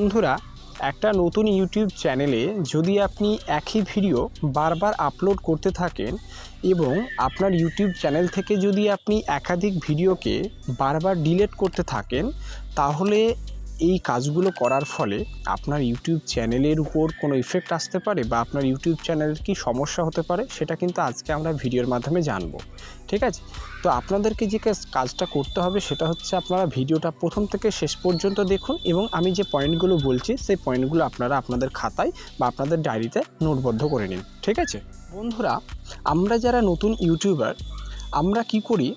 বন্ধুরা, একটা নতুন ইউটিউব চ্যানেলে যদি আপনি একই ভিডিও বারবার আপলোড করতে থাকেন এবং আপনার ইউটিউব চ্যানেল থেকে যদি আপনি একাধিক ভিডিওকে বারবার ডিলিট করতে থাকেন, তাহলে এই কাজগুলো করার ফলে আপনার ইউটিউব চ্যানেলের উপর কোনো ইফেক্ট আসতে পারে বা আপনার ইউটিউব চ্যানেলের কী সমস্যা হতে পারে সেটা কিন্তু আজকে আমরা ভিডিওর মাধ্যমে জানবো। ঠিক আছে, তো আপনাদেরকে যে কাজটা করতে হবে সেটা হচ্ছে আপনারা ভিডিওটা প্রথম থেকে শেষ পর্যন্ত দেখুন এবং আমি যে পয়েন্টগুলো বলছি সেই পয়েন্টগুলো আপনারা আপনাদের খাতায় বা আপনাদের ডায়েরিতে নোটবদ্ধ করে নিন। ঠিক আছে বন্ধুরা, আমরা যারা নতুন ইউটিউবার আমরা কি করি,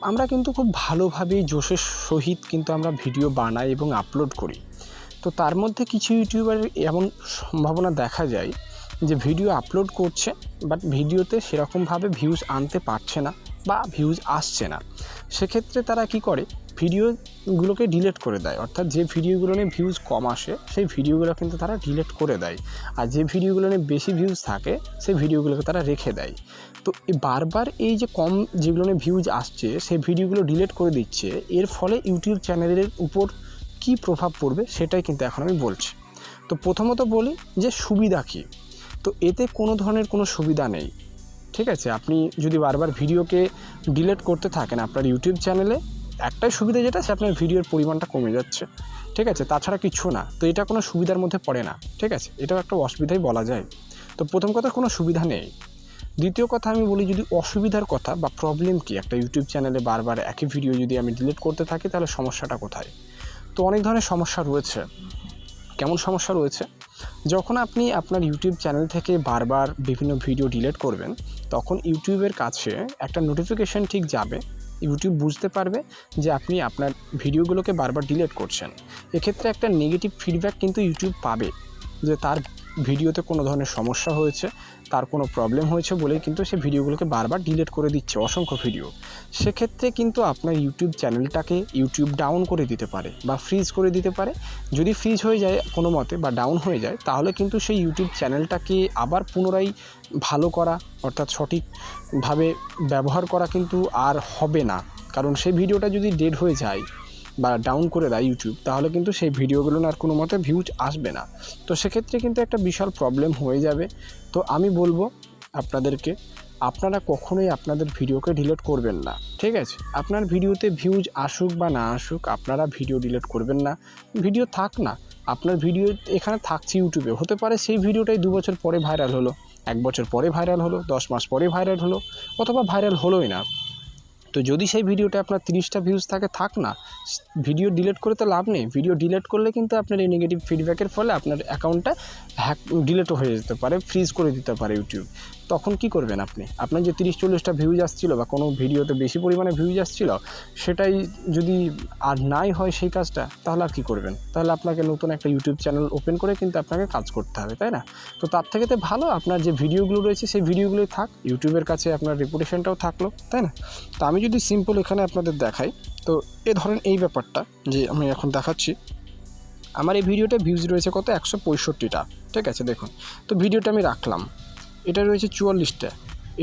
আমরা কিন্তু খুব ভালোভাবেই জোশের সহিত কিন্তু আমরা ভিডিও বানাই এবং আপলোড করি। তো তার মধ্যে কিছু ইউটিউবারের এমন সম্ভাবনা দেখা যায় যে ভিডিও আপলোড করছে বাট ভিডিওতে সেরকমভাবে ভিউজ আনতে পারছে না বা ভিউজ আসছে না। সেক্ষেত্রে তারা কি করে, ভিডিওগুলোকে ডিলিট করে দেয়। অর্থাৎ যে ভিডিওগুলো নিয়ে ভিউজ কম আসে সেই ভিডিওগুলো কিন্তু তারা ডিলিট করে দেয়, আর যে ভিডিওগুলো নিয়ে বেশি ভিউজ থাকে সেই ভিডিওগুলোকে তারা রেখে দেয়। তো বারবার এই যে কম যেগুলো নিয়ে ভিউজ আসছে সেই ভিডিওগুলো ডিলিট করে দিচ্ছে, এর ফলে ইউটিউব চ্যানেলের উপর কী প্রভাব পড়বে সেটাই কিন্তু এখন আমি বলছি। তো প্রথমত বলি যে সুবিধা কী। তো এতে কোনো ধরনের কোনো সুবিধা নেই। ঠিক আছে, আপনি যদি বারবার ভিডিওকে ডিলিট করতে থাকেন আপনার ইউটিউব চ্যানেলে, একটাই সুবিধা যেটা সে আপনার ভিডিওর পরিমাণটা কমে যাচ্ছে। ঠিক আছে, তাছাড়া কিছু না। তো এটা কোনো সুবিধার মধ্যে পড়ে না। ঠিক আছে, এটাও একটা অসুবিধাই বলা যায়। তো প্রথম কথা, কোনো সুবিধা নেই। দ্বিতীয় কথা আমি বলি, যদি অসুবিধার কথা বা প্রবলেম কি, একটা ইউটিউব চ্যানেলে বারবার একই ভিডিও যদি আমি ডিলিট করতে থাকি তাহলে সমস্যাটা কোথায়? তো অনেক ধরনের সমস্যা রয়েছে। কেমন সমস্যা রয়েছে? যখন আপনি আপনার ইউটিউব চ্যানেল থেকে বারবার বিভিন্ন ভিডিও ডিলিট করবেন, তখন ইউটিউবের কাছে একটা নোটিফিকেশান ঠিক যাবে। ইউটিউব বুঝতে পারবে যে আপনি আপনার ভিডিওগুলোকে বারবার ডিলিট করছেন। এক্ষেত্রে একটা নেগেটিভ ফিডব্যাক কিন্তু ইউটিউব পাবে যে তার ভিডিওতে কোনো ধরনের সমস্যা হয়েছে, তার কোনো প্রবলেম হয়েছে বলেই কিন্তু সে ভিডিওগুলোকে বারবার ডিলিট করে দিচ্ছে, অসংখ্য ভিডিও। সেক্ষেত্রে কিন্তু আপনার ইউটিউব চ্যানেলটাকে ইউটিউব ডাউন করে দিতে পারে বা ফ্রিজ করে দিতে পারে। যদি ফ্রিজ হয়ে যায় কোনো মতে বা ডাউন হয়ে যায়, তাহলে কিন্তু সেই ইউটিউব চ্যানেলটাকে আবার পুনরায় ভালো করা, অর্থাৎ সঠিকভাবে ব্যবহার করা কিন্তু আর হবে না। কারণ সেই ভিডিওটা যদি ডেড হয়ে যায় বা ডাউন করে দেয় ইউটিউব, তাহলে কিন্তু সেই ভিডিওগুলো আর কোনো মতে ভিউজ আসবে না। তো সেক্ষেত্রে কিন্তু একটা বিশাল প্রবলেম হয়ে যাবে। তো আমি বলবো আপনাদেরকে, আপনারা কখনোই আপনাদের ভিডিওকে ডিলিট করবেন না। ঠিক আছে, আপনার ভিডিওতে ভিউজ আসুক বা না আসুক, আপনারা ভিডিও ডিলিট করবেন না। ভিডিও থাক না, আপনার ভিডিও এখানে থাকছে ইউটিউবে, হতে পারে সেই ভিডিওটাই 2 বছর পরে ভাইরাল হলো, 1 বছর পরে ভাইরাল হলো, 10 মাস পরে ভাইরাল হলো, অথবা ভাইরাল হলোই না। তো যদি সেই ভিডিওটা আপনার 30টা ভিউজ থাকে, থাক না। ভিডিও ডিলিট করে তো লাভ নেই। ভিডিও ডিলিট করলে কিন্তু আপনার এই নেগেটিভ ফিডব্যাকের ফলে আপনার অ্যাকাউন্টটা ডিলিটও হয়ে যেতে পারে, ফ্রিজ করে দিতে পারে ইউটিউব। তখন কি করবেন আপনি? আপনার যে 30-40টা ভিউজ আসছিল বা কোনো ভিডিওতে বেশি পরিমাণে ভিউজ আসছিল, সেটাই যদি আর নাই হয় সেই কাজটা, তাহলে আর কী করবেন? তাহলে আপনাকে নতুন একটা ইউটিউব চ্যানেল ওপেন করে কিন্তু আপনাকে কাজ করতে হবে, তাই না? তো তার থেকে তো ভালো আপনার যে ভিডিওগুলো রয়েছে সেই ভিডিওগুলোই থাক, ইউটিউবের কাছে আপনার রেপুটেশনটাও থাকলো, তাই না? তো আমি যদি সিম্পল এখানে আপনাদের দেখাই, তো ধরেন এই ব্যাপারটা যে আমি এখন দেখাচ্ছি, আমার এই ভিডিওটা ভিউজ রয়েছে কত? 165টা। ঠিক আছে, দেখুন। তো ভিডিওটা আমি রাখলাম, এটা রয়েছে 44টা,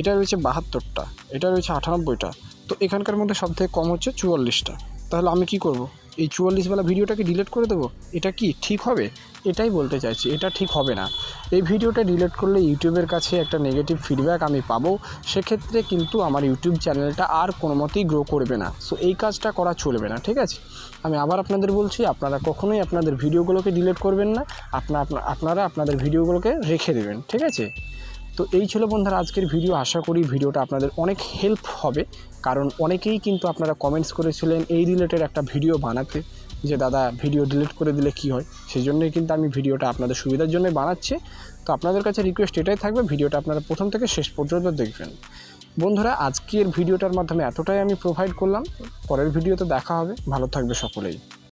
এটা রয়েছে 72টা, এটা রয়েছে 98টা। তো এখানকার মধ্যে সবথেকে কম হচ্ছে 44টা। তাহলে আমি কি করব? এই 44 ভিডিওটাকে ডিলিট করে দেবো? এটা কি ঠিক হবে? এটাই বলতে চাইছি, এটা ঠিক হবে না। এই ভিডিওটা ডিলিট করলে ইউটিউবের কাছে একটা নেগেটিভ ফিডব্যাক আমি পাবো। সেক্ষেত্রে কিন্তু আমার ইউটিউব চ্যানেলটা আর কোনো মতেই গ্রো করবে না। সো এই কাজটা করা চলবে না। ঠিক আছে, আমি আবার আপনাদের বলছি, আপনারা কখনোই আপনাদের ভিডিওগুলোকে ডিলিট করবেন না। আপনারা আপনাদের ভিডিওগুলোকে রেখে দেবেন। ঠিক আছে, তো এই ছিল বন্ধুরা আজকের ভিডিও। আশা করি ভিডিওটা আপনাদের অনেক হেল্প হবে, কারণ অনেকেই কিন্তু আপনারা কমেন্টস করেছিলেন এই রিলেটেড একটা ভিডিও বানাতে, যে দাদা ভিডিও ডিলিট করে দিলে কি হয়। সেই জন্যই কিন্তু আমি ভিডিওটা আপনাদের সুবিধার জন্য বানাচ্ছি। তো আপনাদের কাছে রিকোয়েস্ট এটাই থাকবে, ভিডিওটা আপনারা প্রথম থেকে শেষ পর্যন্ত দেখবেন। বন্ধুরা, আজকের ভিডিওটার মাধ্যমে এতটাই আমি প্রোভাইড করলাম। পরের ভিডিওতে দেখা হবে। ভালো থাকবে সকলেই।